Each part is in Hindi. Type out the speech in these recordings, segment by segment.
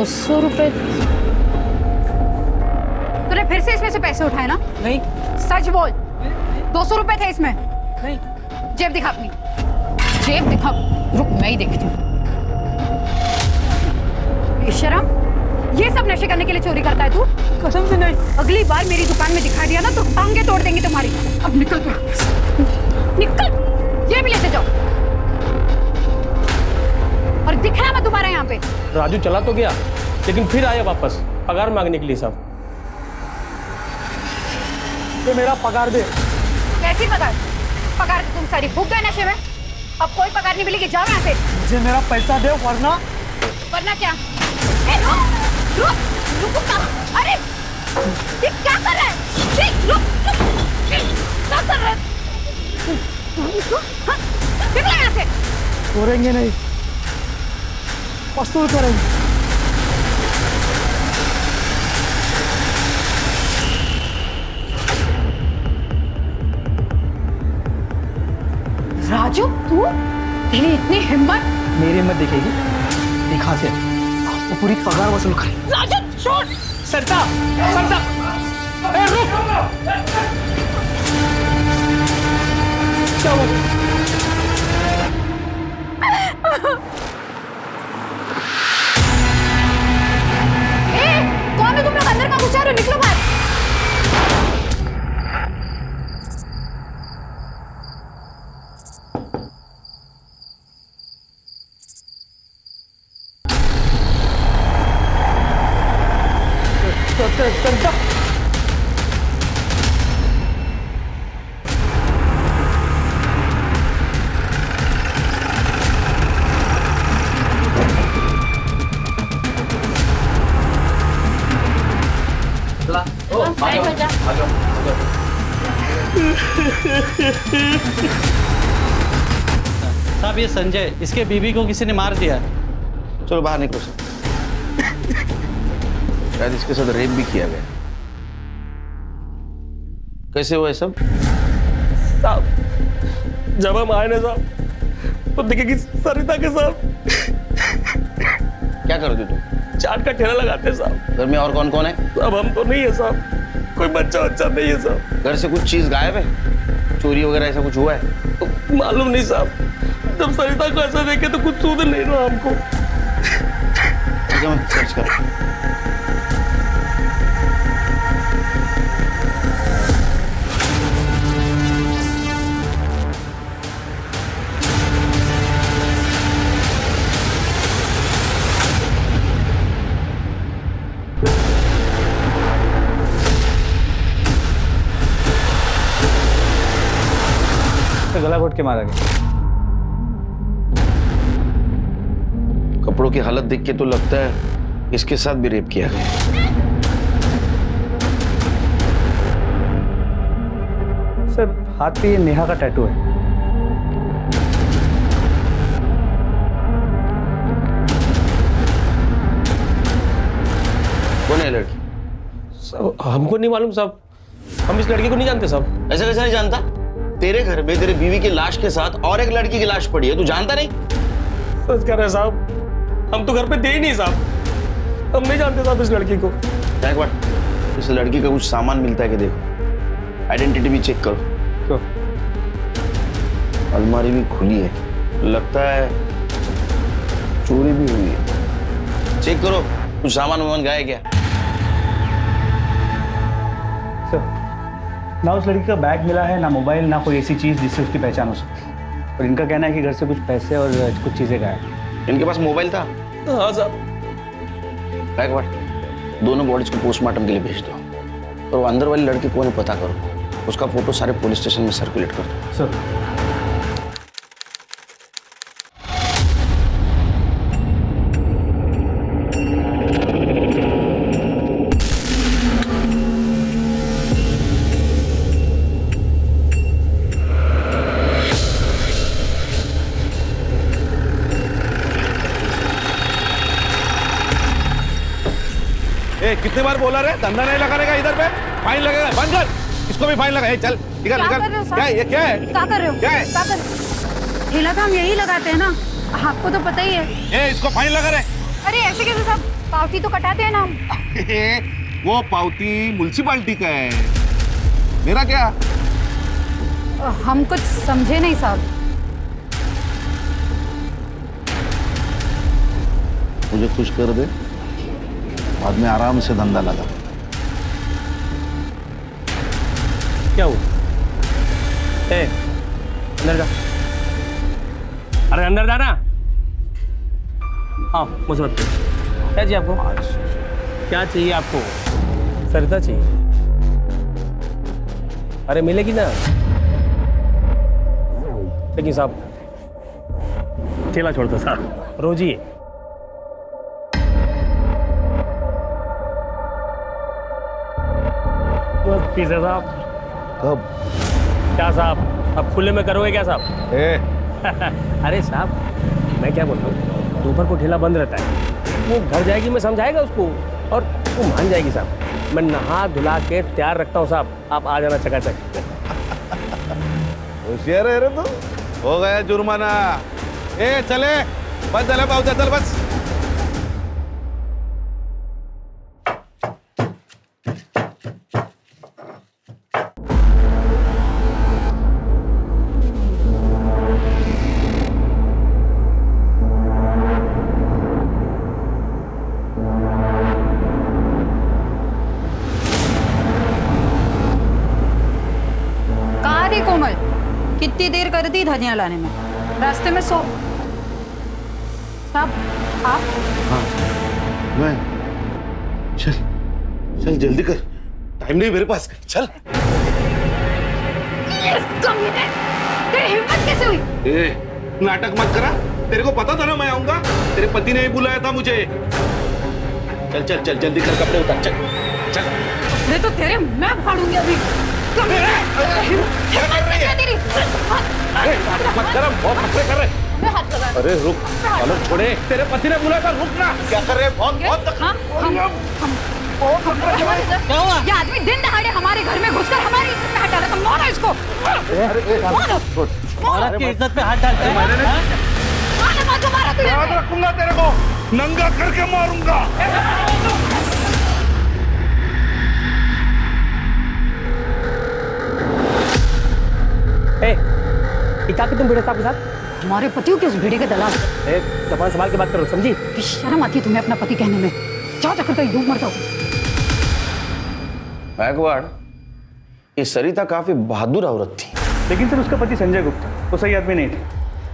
200 रुपए? तूने फिर से इसमें से पैसे उठाए ना? नहीं सच बोल। 200 रुपए थे इसमें? नहीं। जेब दिखा अपनी, जेब दिखा। रुक मैं ही देखती हूँ। बेशरम, ये सब नशे करने के लिए चोरी करता है तू? कसम से नहीं। अगली बार मेरी दुकान में दिखा दिया ना तो टांगे तोड़ देंगे तुम्हारी। अब निकल तू, निकल। ये भी लेते जाओ और दिखना मत दोबारा यहाँ पे। राजू चला तो गया लेकिन फिर आया वापस पगार मांगने के लिए साहब। ये मेरा पगार दे। कैसी पगार? पगार तो तुम सारी भूख गए नशे में। अब कोई पगार नहीं मिलेगी, जाओ यहाँ से। मुझे मेरा पैसा दे वरना। वरना क्या? रुक ना। अरे ये क्या कर रहा है? रुक क्या कर रहा है? निकलो यहाँ से। छोड़ेंगे नहीं, वसूल करेंगे। राजू तू, तेरी इतनी हिम्मत? मेरी हिम्मत दिखेगी, दिखा दे। आपको पूरी पगार वसूल करें। राजू छोड़। सरता, सरता, ए रुक। क्या हुआ? कौन है तुम लोग? अंदर का घुसा रहे हो, निकलो बाहर। साहब ये संजय, इसके बीवी को किसी ने मार दिया। चलो बाहर निकलो सर। शायद इसके साथ रेप भी किया गया। कैसे हुआ है सब? साहब जब हम आए ना साहब तो देखे कि सरिता के साथ क्या करते तुम? चाट का ठेला लगाते हैं साहब। घर में और कौन कौन है? अब हम तो नहीं है साहब, कोई बच्चा बच्चा नहीं है साहब। घर से कुछ चीज गायब है? चोरी वगैरह ऐसा कुछ हुआ है? तो मालूम नहीं साहब, जब सरिता को ऐसा देखे तो कुछ सूद नहीं रहा हमको। ठीक है मैं सर्च कर। गला घोट के मारा गया। कपड़ों की हालत देख के तो लगता है इसके साथ भी रेप किया गया। सर हाथ पे ये नेहा का टैटू है। कौन है लड़की? साहब हमको नहीं मालूम साहब, हम इस लड़की को नहीं जानते साहब। ऐसा कैसे नहीं जानता? तेरे घर में तेरे बीवी की लाश के साथ और एक लड़की की लाश पड़ी है, तू जानता नहीं? सच कह रहे हैं साहब, हम तो घर पे थे ही नहीं साहब, हम नहीं जानते साहब इस लड़की को। एक बार इस लड़की का कुछ सामान मिलता है कि देखो, आइडेंटिटी भी चेक करो। क्यों? अलमारी भी खुली है, लगता है चोरी भी हुई है। चेक करो कुछ सामान वामान गया है क्या? सर ना उस लड़की का बैग मिला है, ना मोबाइल, ना कोई ऐसी चीज जिससे उसकी पहचान हो सके। और इनका कहना है कि घर से कुछ पैसे और कुछ चीजें गायब। इनके पास मोबाइल था? हाँ साहब। एक बार दोनों बॉडीज को पोस्टमार्टम के लिए भेज दो और वो अंदर वाली लड़की कौन है पता करो, उसका फोटो सारे पुलिस स्टेशन में सर्कुलेट कर दो। सर कितने बार बोला रे, धंधा नहीं लगाने का इधर पे, फाइन लगेगा, बंद कर, इसको भी फाइन लगा। चल निकल निकल। क्या ये क्या है? क्या कर रहे हो? क्या है? क्या कर? ठेला तो हम यही लगाते हैं ना, आपको तो पता ही है। इसको फाइन लगा रे। अरे ऐसे कैसे साहब, पावती तो कटाते हैं ना हम। वो पावती म्युनिसिपालिटी का है, मेरा क्या? हम कुछ समझे नहीं साहब। मुझे खुश कर दे, बाद में आराम से धंधा लगा। क्या हुआ? ए, अंदर जा। अरे अंदर जाना। हाँ मुझे बताओ क्या चाहिए आपको? क्या चाहिए आपको? सरिता चाहिए? अरे मिलेगी ना। लेकिन साहब ठेला छोड़ दो साहब, रोज ही पीछे साहब। कब? क्या साहब, अब खुले में करोगे क्या साहब? अरे साहब मैं क्या बोल रहा हूँ, दोपहर को ठेला बंद रहता है, वो घर जाएगी, मैं समझाएगा उसको और वो मान जाएगी साहब। मैं नहा धुला के तैयार रखता हूँ साहब, आप आ जाना चकाचक। होशियार है रे तू। हो गया जुर्माना। ए चले, बस चले पावत्या, चल बस। कहाँ थी कोमल? कितनी देर कर दी धनिया लाने में? रास्ते में साहब आप? मैं चल चल जल्दी कर, टाइम नहीं मेरे पास, चल। कमीने, तेरी हिम्मत कैसे हुई? ए नाटक मत करा, तेरे को पता था ना मैं आऊंगा, तेरे पति ने ही बुलाया था मुझे। चल चल चल जल्दी कर, कपड़े उतार, चल चल। मैं तो तेरे मैं फाड़ूंगी अभी। मत कर, बहुत नखरे कर रहे। अरे रुक, चलो छोड़े, तेरे पति ने बुलाया था, रुक ना। क्या कर रहे? बहुत ये आदमी दिन दहाड़े हमारे घर में घुसकर हमारी इज्जत पे हाथ डाला। तुम मारो इसको। औरत की इज्जत पे हाथ डालते हैं। मारा तू। याद रखूंगा तेरे को, नंगा करके मारूंगा। क्या कि तुम भिड़े साहब के साथ? हमारे पतियों के उस भिड़े के दलाल। जबान संभाल के बात करो, समझी? शर्म आती है तुम्हें अपना पति कहने में? जाओ जाकर कहीं डूब मर जाओ। गायकवाड़, ये सरिता काफी बहादुर औरत थी। लेकिन सर उसका पति संजय गुप्ता वो सही आदमी नहीं थे।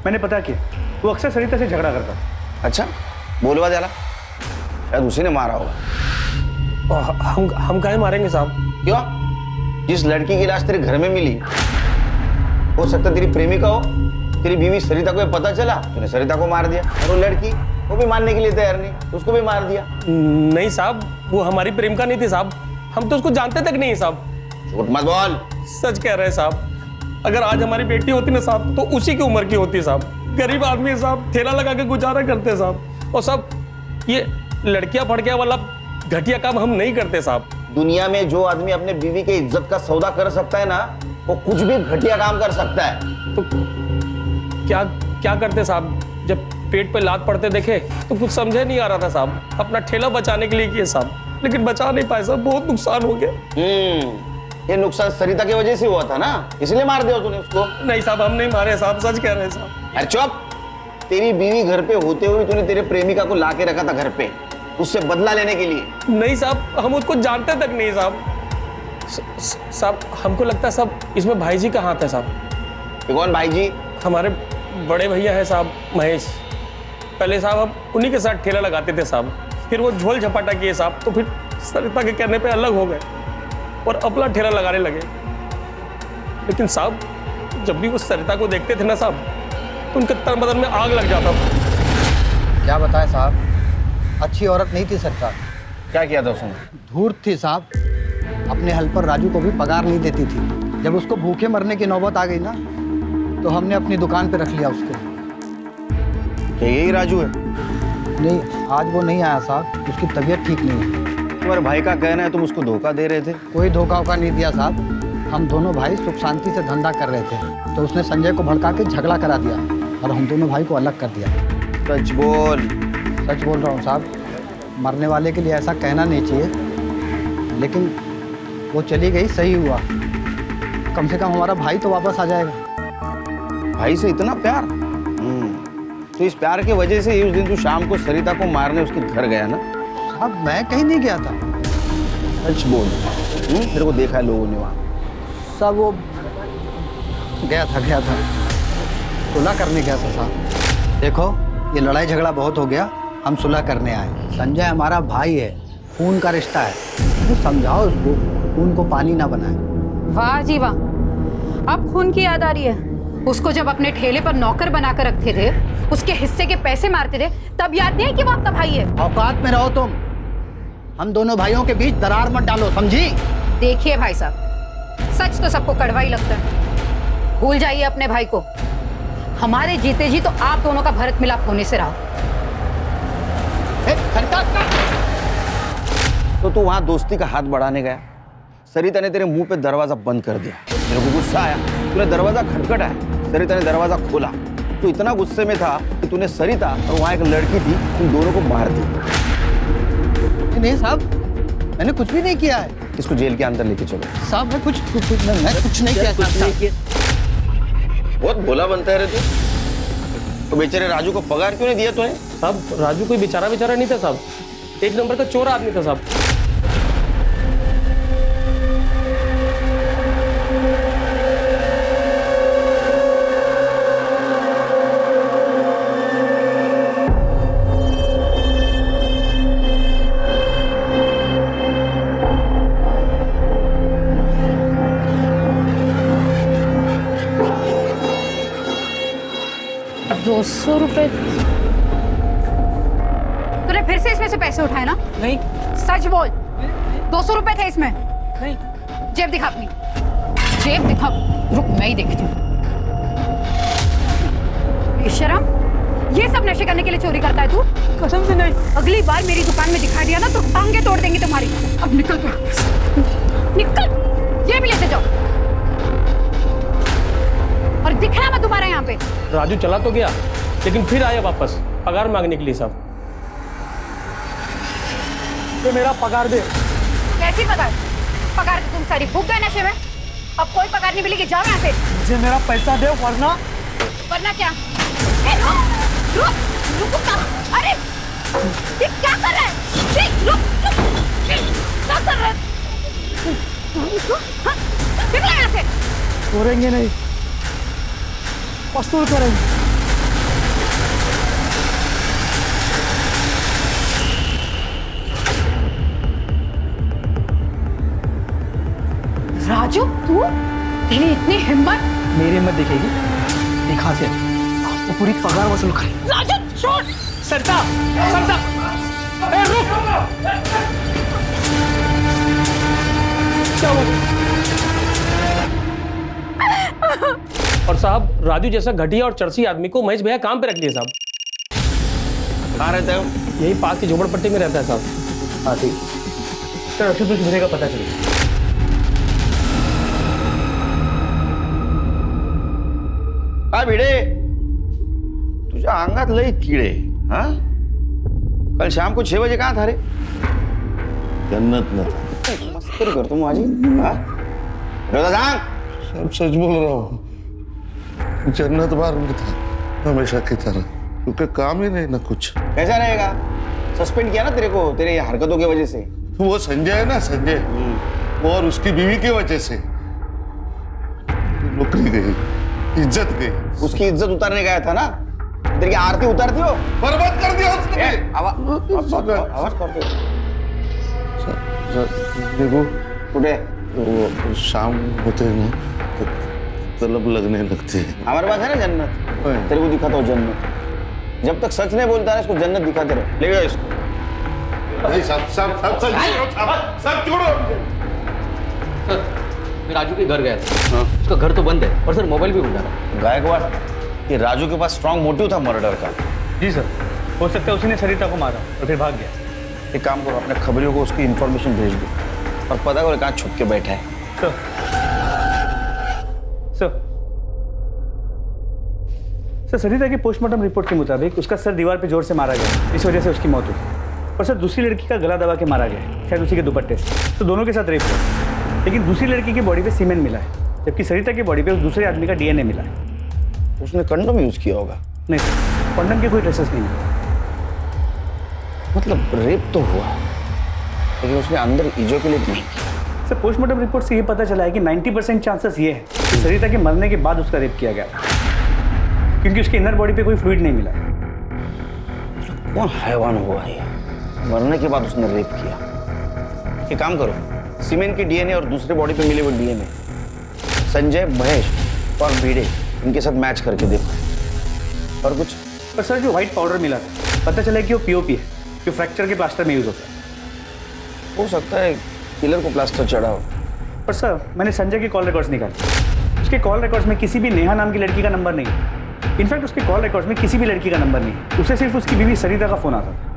मैंने पता किया, वो अक्सर सरिता से झगड़ा करता। अच्छा, बोलवा जाला, शायद उसी ने मारा होगा। हम काहे मारेंगे साहब? क्यों? जिस लड़की की लाश तेरे घर में मिली, हो सकता तेरी प्रेमिका हो। तेरी बीवी सरिता को पता चला, तूने सरिता को मार दिया, और वो लड़की वो भी मानने के लिए तैयार नहीं, उसको भी मार दिया। नहीं साहब, वो हमारी प्रेमिका नहीं थी साहब, हम तो उसको जानते तक नहीं साहब। झूठ मत बोल। सच कह रहे हैं साहब, अगर आज हमारी बेटी होती ना साहब, तो उसी की उम्र की होती साहब। गरीब आदमी साहब, ठेला लगा के गुजारा करते साहब। और साहब ये लड़कियां फड़कियां वाला घटिया काम हम नहीं करते साहब। दुनिया में जो आदमी अपने बीवी के इज्जत का सौदा कर सकता है ना, वो कुछ भी घटिया काम कर सकता है। तो क्या क्या करते साहब? जब पेट पे लात पड़ते देखे तो कुछ समझे नहीं आ रहा था साहब। अपना ठेला बचाने के लिए किए साहब, लेकिन बचा नहीं पाए साहब, बहुत नुकसान हो गया। ये नुकसान सरिता की वजह से हुआ था ना, इसलिए मार दिया तूने उसको। नहीं साहब, हम नहीं मारे साहब, सच कह रहे हैं साहब। अरे चुप, तेरी बीवी घर पे होते हुए तूने तेरे प्रेमिका को ला के रखा था घर पे, उससे बदला लेने के लिए। नहीं साहब, हम उसको जानते तक नहीं साहब। साहब हमको लगता है साहब इसमें भाई जी का हाथ है साहब। कौन भाई जी? हमारे बड़े भैया है साहब, महेश। पहले साहब हम उन्हीं के साथ ठेला लगाते थे साहब, फिर वो झोल झपाटा किए साहब, तो फिर सरिता के कहने पे अलग हो गए और अपना ठेला लगाने लगे। लेकिन साहब जब भी वो सरिता को देखते थे ना साहब, तो उनके तन बदन में आग लग जाता। क्या बताएं साहब, अच्छी औरत नहीं थी सरकार। क्या किया था उसने? धूर्त थी साहब, अपने हेल्पर राजू को भी पगार नहीं देती थी। जब उसको भूखे मरने की नौबत आ गई ना, तो हमने अपनी दुकान पे रख लिया उसको। क्या यही राजू है? नहीं, आज वो नहीं आया साहब, उसकी तबीयत ठीक नहीं है। तुम्हारे भाई का कहना है तुम उसको धोखा दे रहे थे। कोई धोखा वोखा नहीं दिया साहब, हम दोनों भाई सुख शांति से धंधा कर रहे थे, तो उसने संजय को भड़का के झगड़ा करा दिया और हम दोनों भाई को अलग कर दिया। सच बोल। सच बोल रहा हूँ साहब, मरने वाले के लिए ऐसा कहना नहीं चाहिए, लेकिन वो चली गई, सही हुआ। कम से कम हमारा भाई तो वापस आ जाएगा। भाई से इतना प्यार? तो इस प्यार की वजह से ही उस दिन तू शाम को सरिता को मारने उसके घर गया ना? अब मैं कहीं नहीं गया था। सच बोल। तेरे को देखा है लोगों ने वहाँ? सब वो गया था, सुलह करने गया था साहब। देखो, ये लड़ाई झगड़ा बहुत हो गया, हम सुलह करने आए। संजय हमारा भाई है, खून का रिश्ता है, तो समझाओ उसको, खून को पानी ना बनाए। वाह जी वाह, अब खून की याद आ रही है। उसको जब अपने ठेले पर नौकर बनाकर रखते थे, उसके हिस्से के पैसे मारते थे, तब याद नहीं कि वो आपका भाई है? औकात में रहो तुम, हम दोनों भाइयों के बीच दरार मत डालो, समझी? देखिए भाई साहब, सच तो सबको कड़वा ही लगता है। भूल जाइए अपने भाई को। हमारे जीते जी तो आप दोनों का भरत मिलाप होने से रहा। तो तू वहां दोस्ती का हाथ बढ़ाने गया, सरिता ने तेरे मुंह पे दरवाजा बंद कर दिया। मेरे को गुस्सा आया, तूने दरवाजा खटखटाया, सरिता ने दरवाजा खोला। तू इतना गुस्से में था कि तूने सरिता और वहां एक लड़की थी, उन दोनों को मार दी। नहीं साहब, मैंने कुछ भी नहीं किया है। इसको जेल के अंदर लेके चलो। साहब मैं कुछ नहीं किया। बहुत भोला बनता है रे तू। तो बेचारे राजू को पगार क्यों नहीं दिया तूने? साहब राजू कोई बेचारा नहीं था साहब, एक नंबर का चोर आदमी था साहब। ₹200? तूने फिर से इसमें से पैसे उठाए ना? नहीं सच बोल, ₹200 थे इसमें? नहीं। जेब दिखा अपनी, जेब दिखा। रुक, मैं ही देखती हूँ। बेशरम, ये सब नशे करने के लिए चोरी करता है तू? कसम से नहीं। अगली बार मेरी दुकान में दिखा दिया ना तो टांगे तोड़ देंगे तुम्हारी। अब निकल तू, निकल। ये भी लेते जाओ और दिखना मत दोबारा यहाँ पे। राजू चला तो गया, लेकिन फिर आया वापस पगार मांगने के लिए साहब। तो मेरा पगार दे। कैसी पगार? पगार तो तुम सारी फूक गए नशे में। अब कोई पगार नहीं मिलेगी, जाओ यहाँ से। मुझे मेरा पैसा दे, वरना क्या? रुक, अरे ये क्या कर रहा है? रुक, क्या कर रहा है? निकलो यहाँ से। छोड़ेंगे नहीं, वसूल करेंगे। राजू, तू? तेरी इतनी हिम्मत? मेरी हिम्मत दिखेगी, दिखा से तो पूरी पगार वसूल करें। राजू छोड़। सरिता, ए रुक। क्या हुआ? और साहब राजू जैसा घटिया और चरसी आदमी को महेश भैया काम पे रख लिए साहब। कहाँ रहता है वो? यही पास की झोपड़पट्टी में रहता है साहब। हाँ ठीक, चलो फिर कुछ मिलेगा पता चलेगा। हा भिडे, तुझ्या अंगात लई किडे। हाँ, कल शाम को 6 बजे कहाँ था रे? जन्नत में। मस्करी करतो माझी? हाँ, रोजा सांग। सब सच बोल रहा हूँ, जन्नत बार में था हमेशा की तरह, क्योंकि काम ही नहीं ना कुछ। कैसा रहेगा? सस्पेंड किया ना तेरे को तेरे हरकतों की वजह से। वो संजय है ना, संजय, और उसकी बीवी की वजह से नौकरी गई, इज्जत गई। उसकी इज्जत उतारने गया था ना, तेरी आरती उतारती हो। बर्बाद कर दिया उसने। आवाज करते देखो, कुठे वो शाम होते हैं ना तो तलब लगने लगती है। हमारे पास है ना जन्नत, तेरे को दिखाता हूँ जन्नत। जब तक सच नहीं बोलता है इसको जन्नत दिखाते रहे। ले जाओ इसको। नहीं, सब छोड़ो। मैं राजू के घर गया था। उसका घर तो बंद है और सर मोबाइल भी उठा रहा। गायकवाड़, ये राजू के पास स्ट्रॉन्ग मोटिव था मर्डर का। जी सर, हो सकता है उसी ने सरिता को मारा और फिर भाग गया। एक काम करो, अपने खबरियों को उसकी इन्फॉर्मेशन भेज दो और पता करो कहाँ छुप के बैठा है। सर सरिता की पोस्टमार्टम रिपोर्ट के मुताबिक उसका सर दीवार पे जोर से मारा गया, इस वजह से उसकी मौत हुई। और सर दूसरी लड़की का गला दबा के मारा गया है, शायद उसी के दुपट्टे से। तो दोनों के साथ रेप हुआ, लेकिन दूसरी लड़की की बॉडी पे सीमेंट मिला है, जबकि सरिता की बॉडी पे उस दूसरे आदमी का डीएनए मिला है। उसने कंडोम यूज किया होगा। नहीं सर, कंडम के कोई ट्रेसेस नहीं मिले। मतलब रेप तो हुआ, लेकिन उसने अंदर इजोकुलेट नहीं किया। सर पोस्टमार्टम रिपोर्ट से ये पता चला है कि 90% चांसेस ये है कि सरिता के मरने के बाद उसका रेप किया गया, क्योंकि उसके इनर बॉडी पे कोई फ्लूइड नहीं मिला है। कौन हैवान हुआ ये, मरने के बाद उसने रेप किया? एक काम करो, सीमेंट की डीएनए और दूसरे बॉडी पे मिले हुए डीएनए संजय, महेश और भिड़े, इनके साथ मैच करके देखो। और कुछ? पर सर जो व्हाइट पाउडर मिला था, पता चला कि वो पीओपी है, जो फ्रैक्चर के प्लास्टर में यूज होता है। हो सकता है किलर को प्लास्टर चढ़ा हो। पर सर मैंने संजय के कॉल रिकॉर्ड्स निकाले, उसके कॉल रिकॉर्ड्स में किसी भी नेहा नाम की लड़की का नंबर नहीं है। इनफैक्ट उसके कॉल रिकॉर्ड्स में किसी भी लड़की का नंबर नहीं है, उसे सिर्फ उसकी बीवी सरिता का फोन आता था।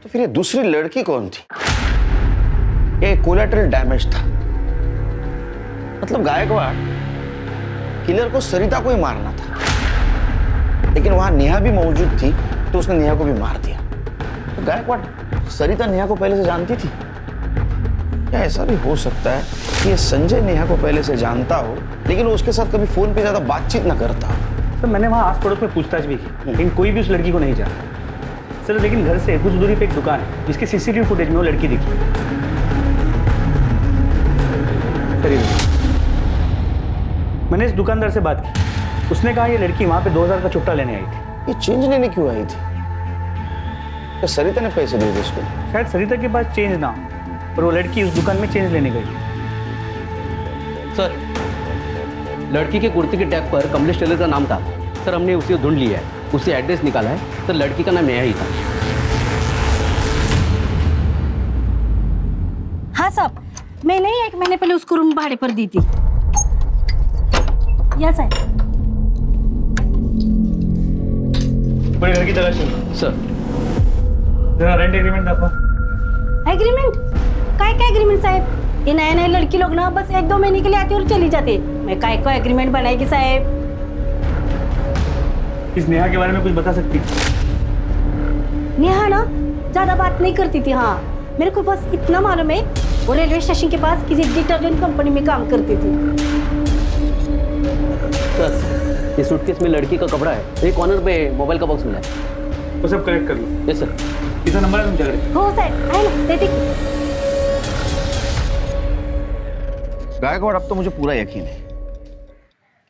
तो फिर ये दूसरी लड़की कौन थी? ये कोलैटरल डैमेज था। मतलब गायकवाड़ किलर को सरिता को ही मारना था, लेकिन वहां नेहा भी मौजूद थी, तो उसने नेहा को भी मार दिया। तो गायकवाड़ सरिता नेहा को पहले से जानती थी? क्या ऐसा भी हो सकता है कि ये संजय नेहा को पहले से जानता हो, लेकिन वो उसके साथ कभी फोन पे ज्यादा बातचीत ना करता हो? सर मैंने वहाँ आस पड़ोस में पूछताछ भी की, लेकिन कोई भी उस लड़की को नहीं जानता। सर लेकिन घर से कुछ दूरी पे एक दुकान है, जिसके सीसीटीवी फुटेज में वो लड़की दिखी। मैंने इस दुकानदार से बात की, उसने कहा ये लड़की वहाँ पे 2000 का चुट्टा लेने आई थी। ये चेंज लेने क्यों आई थी? क्या सरिता ने पैसे दिए थे उसको? शायद सरिता के पास चेंज ना हो, पर वो लड़की उस दुकान में चेंज लेने गई। सर लड़की के कुर्ती के टैग पर कमलेश टेलर का नाम था सर, हमने उसे ढूंढ लिया है, उससे एड्रेस निकाला है सर, लड़की का नाम नेहा ही था। हाँ साहब, मैंने 1 महीने पहले उसको रूम भाड़े पर दी थी। यस है पूरे घर की तलाशी सर जरा रेंट एग्रीमेंट दाखवा। एग्रीमेंट? काय एग्रीमेंट साहब? ये नए नए लड़की लोग ना बस 1-2 महीने के लिए आती और चली जाती। मैं काय को एग्रीमेंट बनाएगी साहब? इस नेहा के बारे में कुछ बता सकती? नेहा ना ज्यादा बात नहीं करती थी। हाँ मेरे को बस इतना मालूम है, वो रेलवे स्टेशन के पास किसी डिटर्जेंट कंपनी में काम करती थी। सर इस सूटकेस में लड़की का कपड़ा है, एक कॉर्नर पे मोबाइल का बॉक्स मिला है। वो सब कलेक्ट कर लो। Yes sir. कितना नंबर है तुमच्याकडे? हो साहब, आहे ना, देते की। गायकवाड़ अब तो मुझे पूरा यकीन है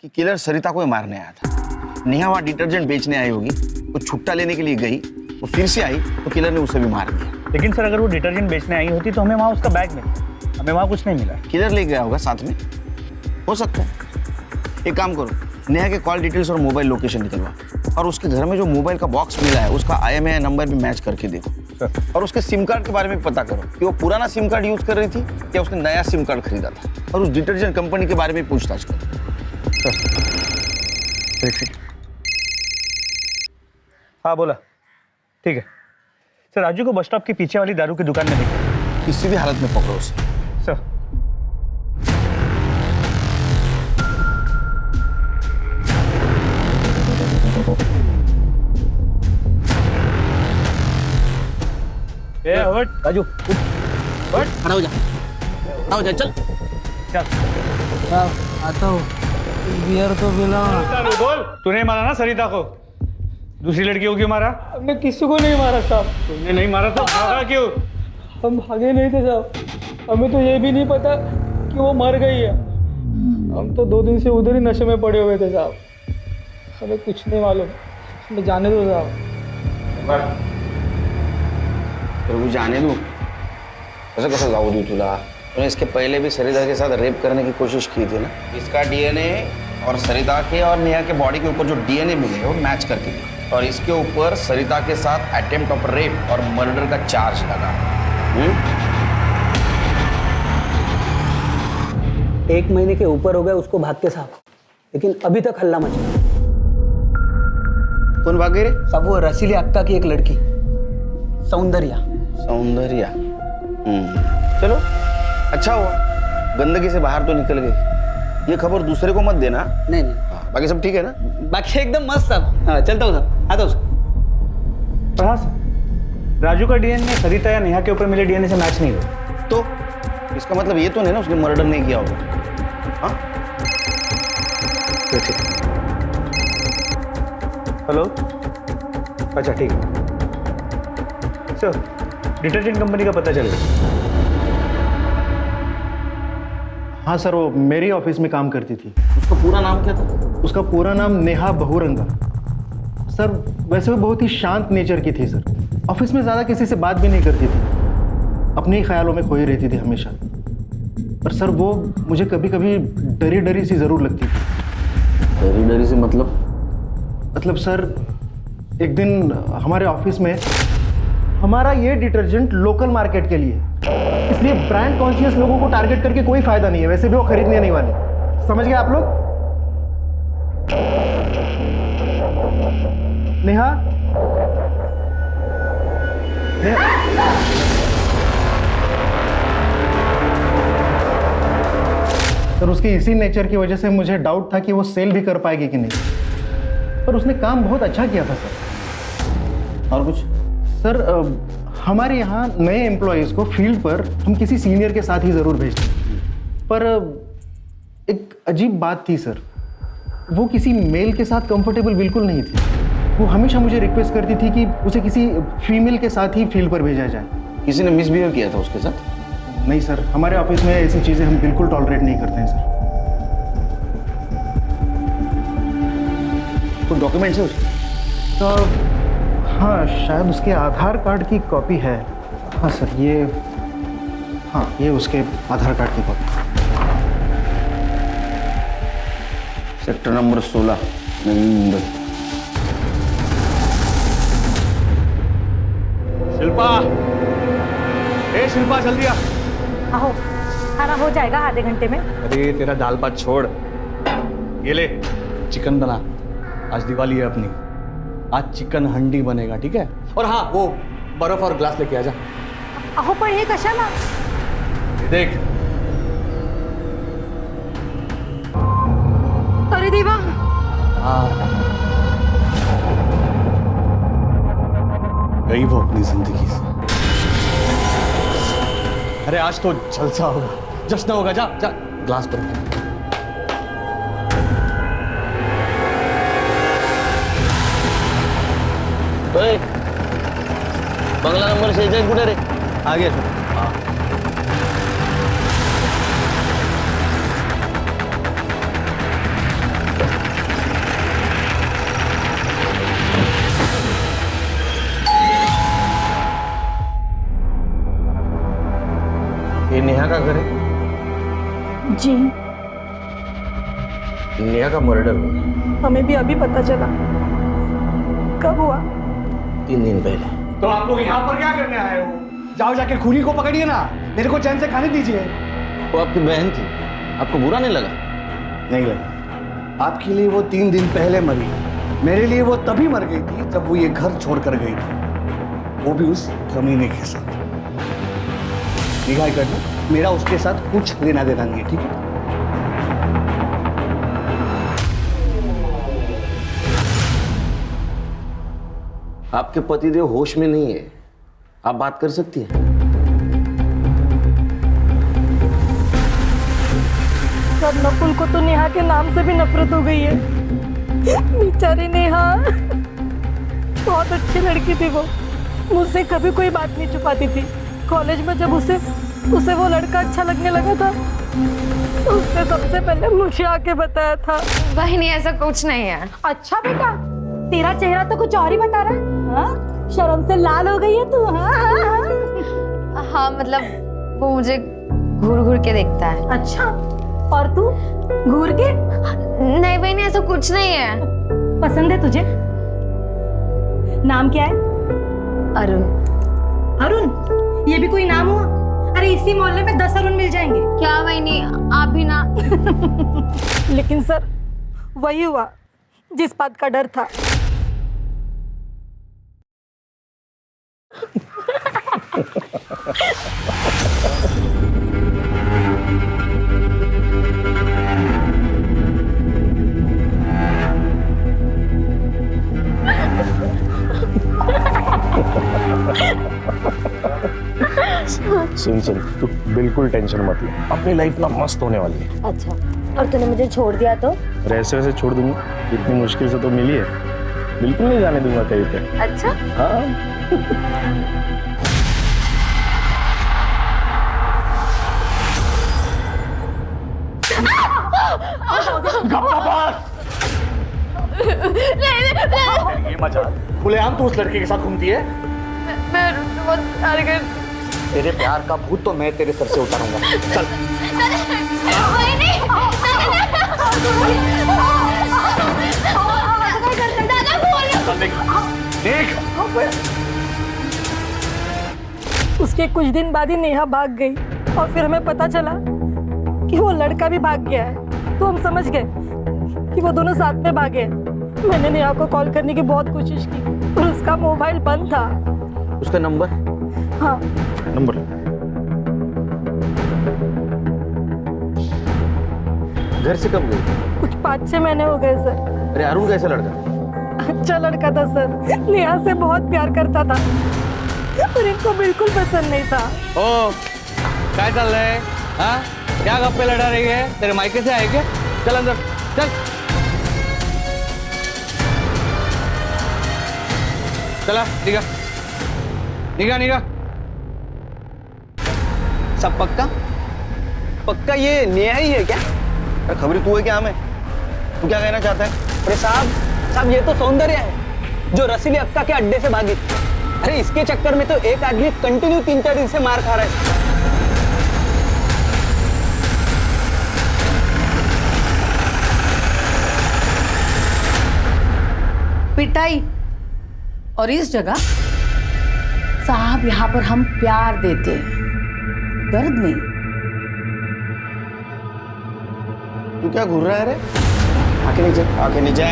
कि किलर सरिता को ही मारने आया था। नेहा वहां डिटर्जेंट बेचने आई होगी, वो छुट्टा लेने के लिए गई, वो फिर से आई तो किलर ने उसे भी मार दिया। लेकिन सर अगर वो डिटर्जेंट बेचने आई होती तो हमें वहाँ उसका बैग मिला, हमें वहाँ कुछ नहीं मिला। किलर ले गया होगा साथ में, हो सकता है। एक काम करो, नेहा के कॉल डिटेल्स और मोबाइल लोकेशन निकलवा, और उसके घर में जो मोबाइल का बॉक्स मिला है उसका IMEI नंबर भी मैच करके देखो। और उसके सिम कार्ड के बारे में पता करो कि वो पुराना सिम कार्ड यूज कर रही थी या उसने नया सिम कार्ड खरीदा था, और उस डिटर्जेंट कंपनी के बारे में पूछताछ करो। हाँ बोला, ठीक है सर। राजू को बस स्टॉप के पीछे वाली दारू की दुकान में देखा। किसी भी हालत में पकड़ो उसे। सर हट राजू उठ, खड़ा हो जा, खड़ा हो जा, चल। आता हूँ, बियर तो पिला। बोल, तूने मारा ना सरिता को? दूसरी लड़की को क्यों मारा? हमने किसी को नहीं मारा साहब। तुमने नहीं मारा तो भागा क्यों? हम भागे नहीं थे साहब, हमें तो ये भी नहीं पता कि वो मर गई है। हम तो 2 दिन से उधर ही नशे में पड़े हुए थे साहब, हमें कुछ नहीं मालूम। हमें जाने दो साहब। प्रभु जाने दू, कसं कसं जाऊ दू तुला? तूने इसके पहले भी सरिता के साथ रेप करने की कोशिश की थी ना। इसका डीएनए और सरिता के और नेहा के बॉडी के ऊपर जो डीएनए मिले वो मैच करके दी, और इसके ऊपर सरिता के साथ अटेम्प्ट ऑफ रेप और मर्डर का चार्ज लगा। 1 महीने के ऊपर हो गए उसको भागते साहब, लेकिन अभी तक हल्ला मचा। कौन भागे रे? साहब वो रसीली अक्का की एक लड़की सौंदर्या। सौंदर्या। चलो अच्छा हुआ, गंदगी से बाहर तो निकल गई। ये खबर दूसरे को मत देना। नहीं नहीं, हाँ, बाकी सब ठीक है ना? बाकी एकदम मस्त साहब। हाँ चलता हूँ साहब, आता हूँ। प्रहास राजू का डीएनए सरिता या नेहा के ऊपर मिले डीएनए से मैच नहीं हुआ। तो इसका मतलब ये तो नहीं ना उसने मर्डर नहीं किया होगा। हाँ हेलो, अच्छा ठीक है सर, डिटर्जेंट कंपनी का पता चल गया। हाँ सर, वो मेरी ऑफिस में काम करती थी। उसका पूरा नाम क्या था? उसका पूरा नाम नेहा बहुरंगा। सर वैसे वो बहुत ही शांत नेचर की थी सर। ऑफिस में ज़्यादा किसी से बात भी नहीं करती थी, अपने ही ख्यालों में खोई रहती थी हमेशा। पर सर वो मुझे कभी कभी डरी डरी सी ज़रूर लगती थी। डरी डरी से मतलब? मतलब सर एक दिन हमारे ऑफिस में, हमारा ये डिटर्जेंट लोकल मार्केट के लिए, इसलिए ब्रांड कॉन्शियस लोगों को टारगेट करके कोई फायदा नहीं है। वैसे भी वो खरीदने नहीं वाले, समझ गए आप लोग? नेहा, सर उसकी इसी नेचर की वजह से मुझे डाउट था कि वो सेल भी कर पाएगी कि नहीं, पर उसने काम बहुत अच्छा किया था सर। और कुछ? सर हमारे यहाँ नए एम्प्लॉयज़ को फील्ड पर हम किसी सीनियर के साथ ही ज़रूर भेजते हैं, पर एक अजीब बात थी सर, वो किसी मेल के साथ कंफर्टेबल बिल्कुल नहीं थी। वो हमेशा मुझे रिक्वेस्ट करती थी कि उसे किसी फीमेल के साथ ही फील्ड पर भेजा जाए। किसी ने मिसबिहेव किया था उसके साथ? नहीं सर, हमारे ऑफिस में ऐसी चीज़ें हम बिल्कुल टॉलरेट नहीं करते हैं सर। कोई डॉक्यूमेंट्स है उसके? तो हाँ, शायद उसके आधार कार्ड की कॉपी है। हाँ सर, ये उसके आधार कार्ड की copy. Sector number 16, Navi Mumbai. Shilpa, ए शिल्पा जल्दी आ। आहो, खाना हो जाएगा आधे घंटे में। अरे तेरा दाल भात छोड़, ये ले चिकन बना, आज दिवाली है अपनी, आज चिकन हंडी बनेगा, ठीक है? और हाँ, वो बर्फ और ग्लास लेके आ जा। अहो पण हे कशाला? देख, अरे देवा, गई वो अपनी जिंदगी से। अरे आज तो जलसा होगा, जश्न होगा, जा जा ग्लास पर। ओए, बंगला नंबर 46 कुठे रे? आ गया सर। ये नेहा का घर है? जी नेहा का मर्डर हुआ हमें भी अभी पता चला। कब हुआ? 3 दिन पहले। तो आप लोग यहाँ पर क्या करने आए हो? जाओ जाके खूनी को पकड़िए ना, मेरे को चैन से खाने दीजिए। वो आपकी बहन थी, आपको बुरा नहीं लगा? नहीं लगा। आपके लिए वो 3 दिन पहले मरी, मेरे लिए वो तभी मर गई थी जब वो ये घर छोड़कर गई थी, वो भी उस कमीने के साथ। निगाह करना, मेरा उसके साथ कुछ लेना देना नहीं है, ठीक है? आपके पतिदेव होश में नहीं है, आप बात कर सकती हैं? सर नकुल को तो नेहा के नाम से भी नफरत हो गई है। बेचारी नेहा बहुत अच्छी लड़की थी, वो मुझसे कभी कोई बात नहीं छुपाती थी। कॉलेज में जब उसे वो लड़का अच्छा लगने लगा था तो उसने सबसे पहले मुझे आके बताया था। वही नहीं, ऐसा कुछ नहीं है। अच्छा बेटा, तेरा चेहरा तो कुछ और ही बता रहा है। हाँ? शर्म से लाल हो गई है तू। हाँ मतलब वो मुझे घूर घूर के देखता है। अच्छा, और तू घूर के? नहीं बहनी, ऐसा कुछ नहीं है। पसंद है तुझे? नाम क्या है? अरुण। अरुण? ये भी कोई नाम हुआ? अरे इसी मोहल्ले में 10 अरुण मिल जाएंगे। क्या बहनी, आप भी ना। लेकिन सर वही हुआ जिस बात का डर था। सुन सुन, तू बिल्कुल टेंशन मत ले, अपनी लाइफ ना मस्त होने वाली है। अच्छा, और तूने मुझे छोड़ दिया तो? और ऐसे वैसे छोड़ दूंगा, इतनी मुश्किल से तो मिली है, बिल्कुल नहीं जाने दूंगा कहीं पे। अच्छा। हाँ। ये मजाक, खुलेआम तू उस लड़के के साथ घूमती है? मैं बहुत प्यार कर। तेरे प्यार का भूत तो मैं तेरे सर से उतारूंगा। चल। देख। उसके कुछ दिन बाद ही नेहा भाग गई और फिर हमें पता चला कि वो लड़का भी भाग गया है। तो हम समझ गए कि वो दोनों साथ में भागे हैं। मैंने नेहा को कॉल करने की बहुत कोशिश की पर उसका मोबाइल बंद था। उसका नंबर? हाँ। नंबर घर से कब गई? कुछ 5-6 महीने हो गए सर। अरे अरुण कैसा लड़का? अच्छा लड़का था सर, नेहा से बहुत प्यार करता था पर इनको बिल्कुल पसंद नहीं था। ओ क्या चल रहा है? हाँ क्या गप्पे लड़ा रही है? तेरे मायके से आए क्या? चल अंदर चल। चला निगा निगा निगा। सब पक्का? पक्का ये नेहा ही है क्या? अरे खबरी तू है क्या हमें? तू क्या कहना चाहता है? अरे साहब ये तो सौंदर्य है जो रसीली अक्का के अड्डे से भागी। अरे इसके चक्कर में तो एक आदमी कंटिन्यू 3-4 दिन से मार खा रहा है। पिटाई, और इस जगह साहब यहाँ पर हम प्यार देते हैं, दर्द नहीं। तू क्या घूर रहा है रे? आके नीचे, आके नीचे।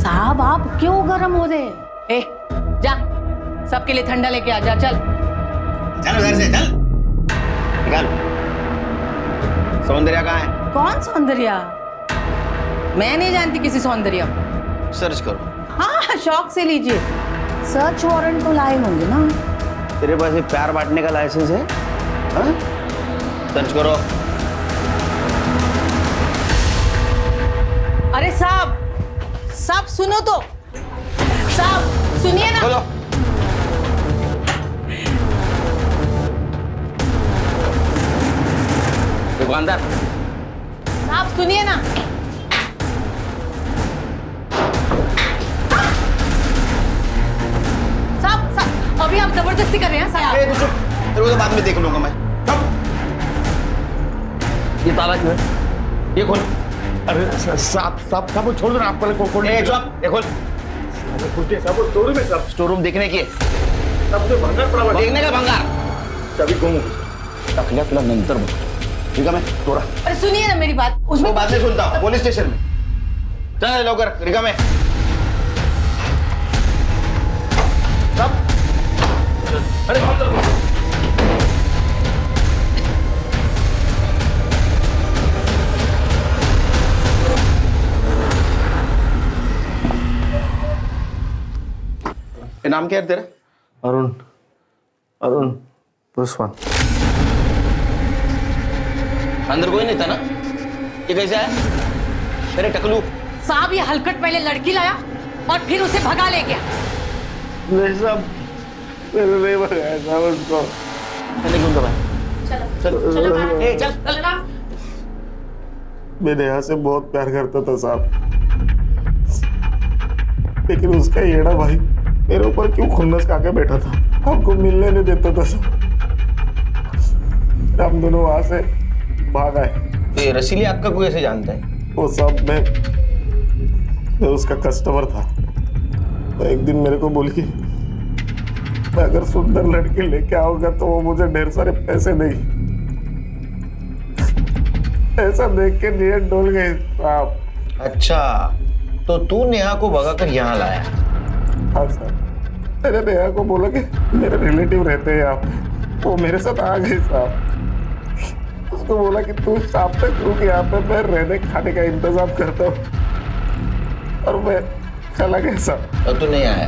साहब आप क्यों गरम हो रहे? ए जा, सबके लिए ठंडा लेके आ जा। चल चल घर से चल। निकल। सौंदर्या कहाँ है? कौन सौंदर्या? मैं नहीं जानती किसी सौंदर्या को। सर्च करो। हाँ शौक से लीजिए, सर्च वारंट तो लाए होंगे ना। तेरे पास ये प्यार बांटने का लाइसेंस है? हाँ? सर्च करो। अरे साहब, साहब सुनो तो, साहब सुनिए ना। बोलो। दुकानदार साहब सुनिए ना। साहब अभी आप जबरदस्ती कर रहे हैं साहब। तू चुप, तेरे को तो बाद में देख लूंगा मैं। ये ताला क्यों है? ये खोल। अरे साहब छोड़ दो ना, आप पहले खोल। चुप, ये खोल। सब स्टोर रूम है सब। स्टोर रूम देखने की है। सब मुझे भंगार पड़ा हुआ है। देखने का भंगार। तभी घूमू। टकल्या तुला नंतर बघ। ठीक है मैं तोड़ा। अरे सुनिए ना मेरी बात। उसमें वो बाद में सुनता हूँ, पुलिस स्टेशन में। चल लवकर, रिका में। सब। अरे ये नाम क्या है तेरा? अरुण पुष्पन। अंदर कोई नहीं था ना? ये कैसे आया? तेरे टकलू। साहब ये हलकट पहले लड़की लाया और फिर उसे भगा ले गया। नहीं साहब, मैंने नहीं भगाया साहब उसको। चल घूम भाई। चलो ए चल चल ना। मैं नेहा से बहुत प्यार करता था साहब, लेकिन उसका येड़ा भाई मेरे ऊपर क्यों खुन्नस खाके बैठा था, हमको मिलने नहीं देता था साहब। हम दोनों वहां से भाग आए। तो ये रसीली अक्का को कैसे जानता है? वो साहब मैं उसका कस्टमर था। तो एक दिन मेरे को बोली कि मैं अगर सुंदर लड़की लेके आऊंगा तो वो मुझे ढेर सारे पैसे देगी। ऐसा देख के नीयत डोल गई साहब। अच्छा, तो तू नेहा को भगाकर यहाँ लाया? हाँ सर, मैंने नेहा को बोला कि मेरे रिलेटिव रहते हैं यहाँ पे, वो मेरे साथ आ गए साहब। उसको बोला कि तू शाम तक रुक यहाँ पे, मैं रहने खाने का इंतजाम करता हूँ, और मैं चला गया साहब। और तू नहीं आया?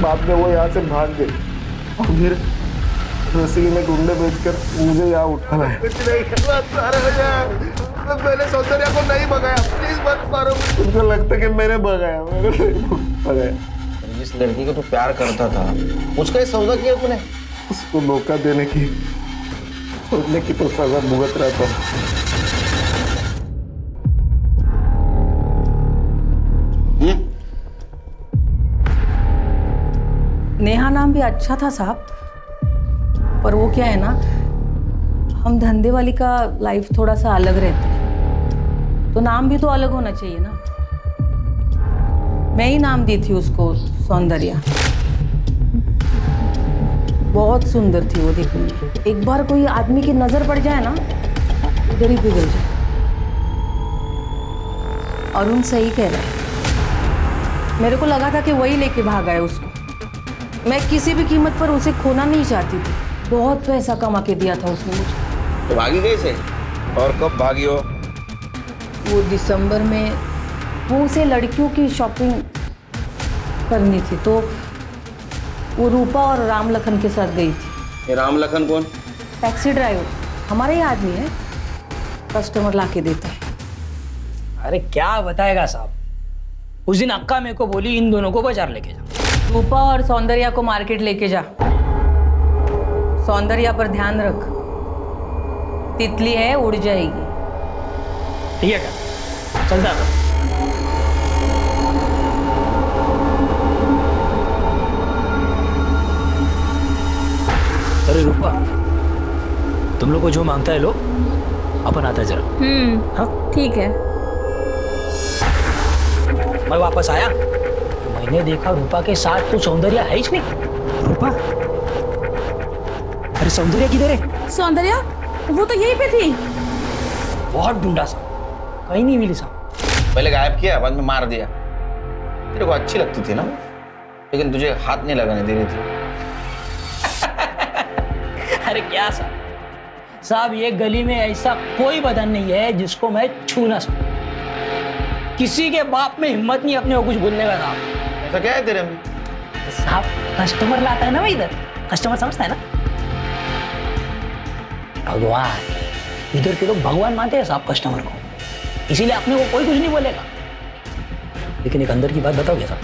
बाद में वो यहाँ से भाग गई और फिर रसीली में गुंडे बेचकर मुझे यहाँ उठा लाया। कुछ नहीं करना सारे भैया, मैंने सौंदर्या को नहीं भगाया, प्लीज मत मारो। तुमको लगता कि मैंने भगाया? मैंने नहीं भगाया। जिस लड़की को तू प्यार करता था उसका ही सौदा किया तूने। उसको मौका देने की सोचने की तो सजा भुगत रहा था। नेहा नाम भी अच्छा था साहब, पर वो क्या है ना, हम धंधे वाली का लाइफ थोड़ा सा अलग रहता है, तो नाम भी तो अलग होना चाहिए ना। मैं ही नाम दी थी उसको सौंदर्या। बहुत सुंदर थी वो देखने में। एक बार कोई आदमी की नजर पड़ जाए ना, उधर ही पिघल जाए। अरुण सही कह रहा है, मेरे को लगा था कि वही लेके भागा है उसको। मैं किसी भी कीमत पर उसे खोना नहीं चाहती थी। बहुत पैसा कमा के दिया था उसने मुझे। तो भागी गई से? और कब भागी हो? वो दिसंबर में वो उसे लड़कियों की शॉपिंग करनी थी, तो वो रूपा और राम लखन के साथ गई थी। ये राम लखन कौन? टैक्सी ड्राइवर, हमारा ही आदमी है, कस्टमर ला के देता है। अरे क्या बताएगा साहब, उस दिन अक्का मेरे को बोली इन दोनों को बाजार लेके जा। रूपा और सौंदर्या को मार्केट लेके जा। सौंदर्या पर ध्यान रख, तितली है, उड़ जाएगी। ठीक है क्या? चलता है। अरे रूपा, तुम लोग को जो मांगता है लो, अपन आता है जरा। हाँ ठीक है। मैं वापस आया, मैंने देखा रूपा के साथ तो सौंदर्या है ही नहीं। रूपा, अरे सौंदर्या किधर है? सौंदर्या वो तो यहीं पे थी। बहुत ढूंढा सा, कहीं नहीं मिली साहब। पहले गायब किया, बाद में मार दिया। तेरे को अच्छी लगती थी ना, लेकिन तुझे हाथ नहीं लगाने दे रही थी। अरे क्या साहब, ये गली में ऐसा कोई बदन नहीं है जिसको मैं छू ना सकूं। किसी के बाप में हिम्मत नहीं अपने को कुछ बोलने का साहब। ऐसा क्या है तेरे में? साहब कस्टमर लाता है ना भाई, इधर कस्टमर समझता है ना। भगवान, इधर के लोग भगवान मानते हैं साहब कस्टमर को, इसीलिए अपने को कोई कुछ नहीं बोलेगा। लेकिन एक अंदर की बात बताओ क्या साहब,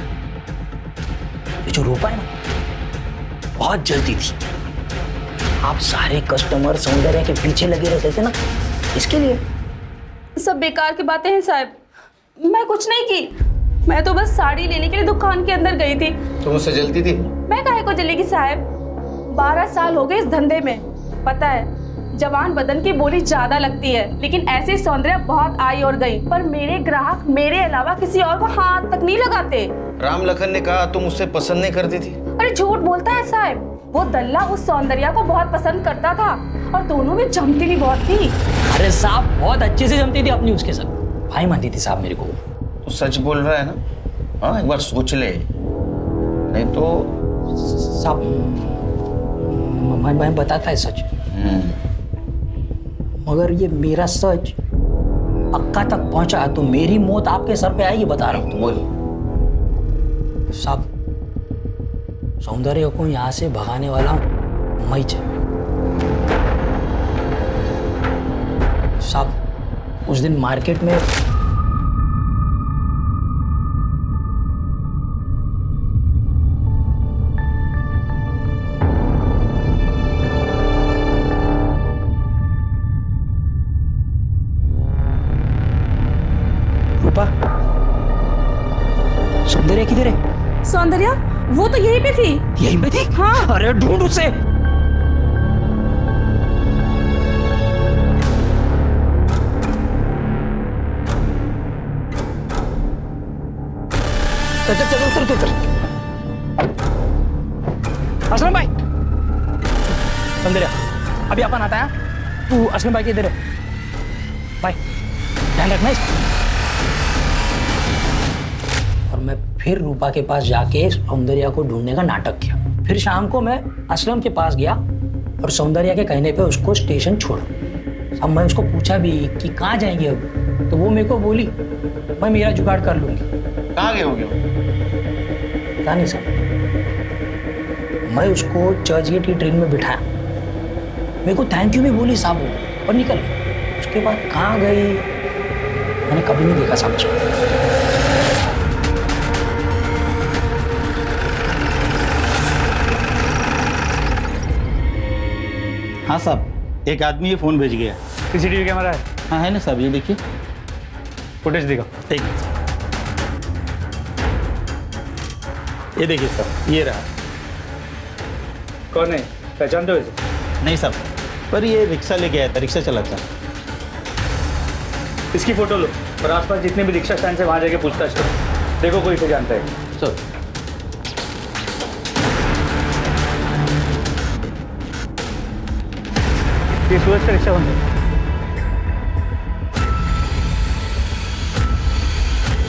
ये जो रूपा है ना, बहुत जल्दी थी। आप सारे कस्टमर सौंदर्य के पीछे लगे रहते थे ना, इसके लिए। सब बेकार की बातें हैं साहब, मैं कुछ नहीं की। मैं तो बस साड़ी लेने के लिए दुकान के अंदर गई थी। तुम उससे जलती थी? मैं काहे को जलेगी साहब, 12 साल हो गए इस धंधे में। पता है, जवान बदन की बोली ज्यादा लगती है, लेकिन ऐसे सौंदर्य बहुत आई और गई, पर मेरे ग्राहक मेरे अलावा किसी और को हाथ तक नहीं लगाते। राम लखन ने कहा तुम उससे पसंद नहीं करती थी। अरे झूठ बोलता है साहब, वो दल्ला उस सौंदर्या को बहुत पसंद करता था और दोनों में जमती भी बहुत थी। अरे साहब बहुत अच्छे से जमती थी अपनी उसके साथ, भाई मानती थी साहब मेरे को। तो सच बोल रहा है ना? हाँ, एक बार सोच ले, नहीं तो साहब मैं बताता है सच, मगर ये मेरा सच अक्का तक पहुंचा तो मेरी मौत आपके सर पे आएगी, बता रहा हूँ। तो बोल। साहब सौंदर्य को यहाँ से भगाने वाला मैं साहब। उस दिन मार्केट में रूपा, सौंदर्य किधर है? सौंदर्या वो तो यहीं पे थी। यहीं पे थी? हाँ। अरे ढूंढ उसे। चल चल चल उतर उतर। असलम भाई, सौंदर्या अभी अपन आता है, तू असलम भाई के इधर है। भाई ध्यान रखना इसका। और मैं फिर रूपा के पास जाके सौंदर्या को ढूंढने का नाटक किया। फिर शाम को मैं असलम के पास गया और सौंदर्या के कहने पे उसको स्टेशन छोड़ा। अब मैं उसको पूछा भी कि कहाँ जाएंगे अब, तो वो मेरे को बोली मैं मेरा जुगाड़ कर लूंगी। कहाँ गए होगे? पता नहीं सर, मैं उसको चर्च गेट की ट्रेन में बिठाया, मेरे को थैंक यू भी बोली साहब वो, और निकल गई। उसके बाद कहाँ गई मैंने कभी नहीं देखा साहब उसको। हाँ साहब, एक आदमी ये फ़ोन भेज गया। सीसीटीवी कैमरा है? हाँ है ना साहब, ये देखिए। फुटेज दिखा। ठीक है, ये देखिए साहब, ये रहा। कौन है, पहचानते हो इसे? नहीं साहब, पर ये रिक्शा लेके आया था, रिक्शा चलाता। इसकी फोटो लो और आसपास जितने भी रिक्शा स्टैंड से वहाँ जाके पूछताछ करो, देखो कोई इसे जानता है। सर ये सूरज का रिक्शा बंद है।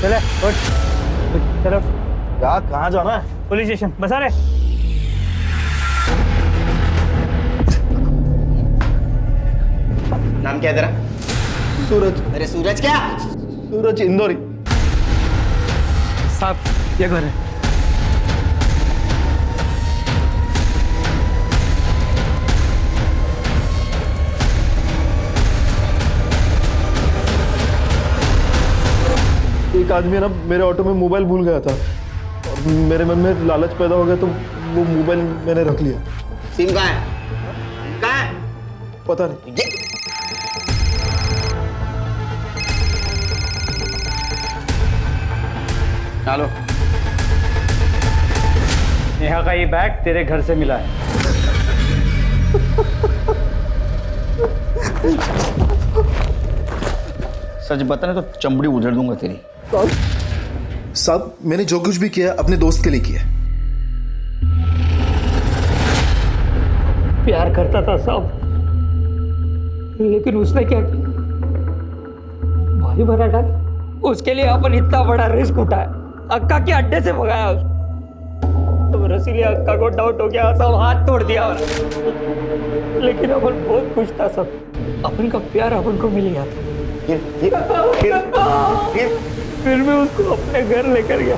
चले उठ, चलो। क्या, कहाँ जाना है? पुलिस स्टेशन, बसा रहे। नाम क्या है तेरा? सूरज। अरे सूरज क्या? सूरज इंदौरी। साहब ये घर है। एक आदमी ना मेरे ऑटो में मोबाइल भूल गया था और मेरे मन में लालच पैदा हो गया तो वो मोबाइल मैंने रख लिया। सिम कहाँ है? कहाँ है? पता नहीं। चलो, नेहा का ये बैग तेरे घर से मिला है। सच बताने तो चमड़ी उधेड़ दूंगा तेरी। साहब मैंने जो कुछ भी किया अपने दोस्त के लिए किया। प्यार करता था साहब, लेकिन उसने क्या किया, भाई भरा डाल। उसके लिए अपन इतना बड़ा रिस्क उठाया, अक्का के अड्डे से भगाया उसको। तो रसीले अक्का को डाउट हो गया, सब हाथ तोड़ दिया। लेकिन अपन बहुत खुश था सब, अपन का प्यार अपन को मिल गया था। फिर मैं उसको अपने घर लेकर गया।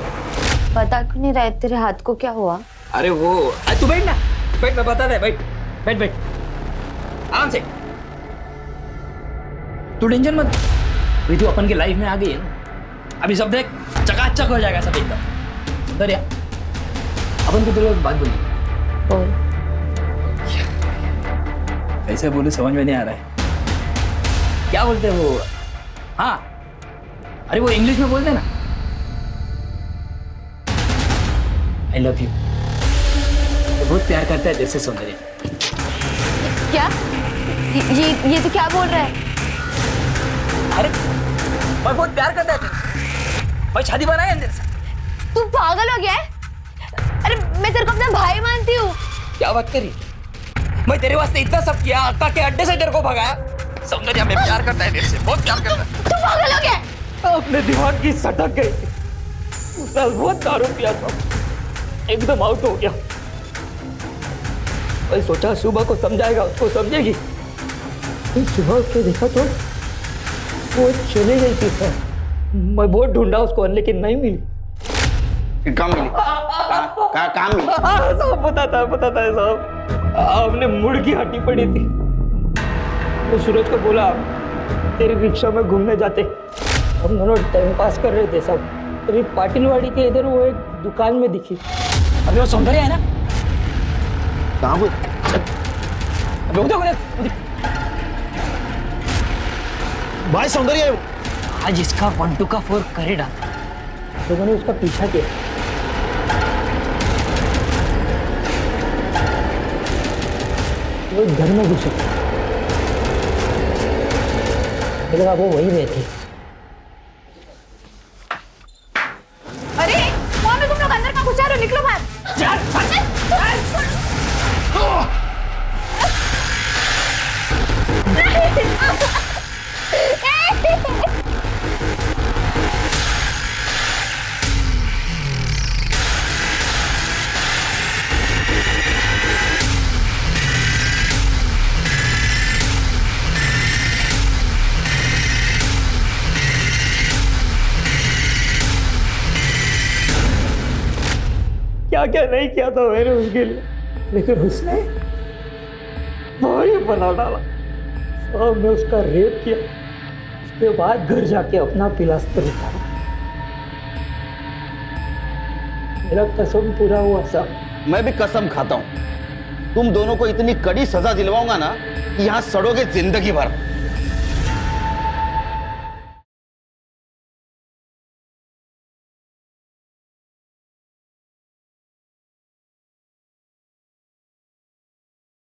बता क्यों नहीं रहे तेरे हाथ को क्या हुआ? अरे वो, तू बैठ ना, बैठ, मैं बता दे। बैठ बैठ बैठ, आराम से। तू टेंशन मत, भाई तू अपन के लाइफ में आ गई है ना, अभी सब देख चकाचक हो जाएगा सब एकदम। दरिया अपन को तेरे को एक बात बोली। बोल। ऐसे बोले समझ में नहीं आ रहा है, क्या बोलते हैं वो? हाँ, अरे वो इंग्लिश में बोलते हैं ना, आई लव यू। बहुत प्यार करता है तेरे से सौंदर्य। क्या? ये तो क्या बोल रहा है? अरे मैं बहुत प्यार करता है तेरे, मैं शादी बनाया तेरे से। तू पागल हो गया है? अरे मैं तेरे को अपना भाई मानती हूँ। क्या बात करी, मैं तेरे वास्ते इतना सब किया, अक्का के अड्डे से तेरे को भगाया। सौंदर्य में प्यार करता है तेरे से, बहुत प्यार करता है। तू पागल हो गया? अपने दिमाग की सटक गई थी, उस साल बहुत दारू पिया था, एकदम आउट हो गया। मैं सोचा सुबह को समझाएगा, उसको समझेगी। फिर सुबह उठ के देखा तो वो चली गई थी सर। मैं बहुत ढूंढा उसको लेकिन नहीं मिली। कहाँ मिली? कहाँ मिली? सब पता था साहब, हमने मुड़ की हड्डी पड़ी थी। तो सूरज को बोला तेरी रिक्शा में घूमने जाते, हम दोनों टाइम पास कर रहे थे सब। तभी पाटिलवाड़ी के इधर वो एक दुकान में दिखी। अभी वो सौंदर्य है ना, कहाँ वो? अभी उधर भाई सौंदर्य है। आज इसका 1 2 का 4 करे डाला। तो मैंने उसका पीछा किया, वो घर में घुसे, लगा वो वही रहती। अरे कौन है तुम लोग? अंदर का घुसा रहे हो, निकलो बाहर। क्या क्या नहीं किया था मैंने उसके लिए। लेकिन उसने भाई बना डाला साहब। मैं उसका रेप किया, उसके बाद घर जाके अपना पिलास्तर उतारा। मेरा कसम पूरा हुआ साहब। मैं भी कसम खाता हूं तुम दोनों को इतनी कड़ी सजा दिलवाऊंगा ना कि यहां सड़ोगे जिंदगी भर।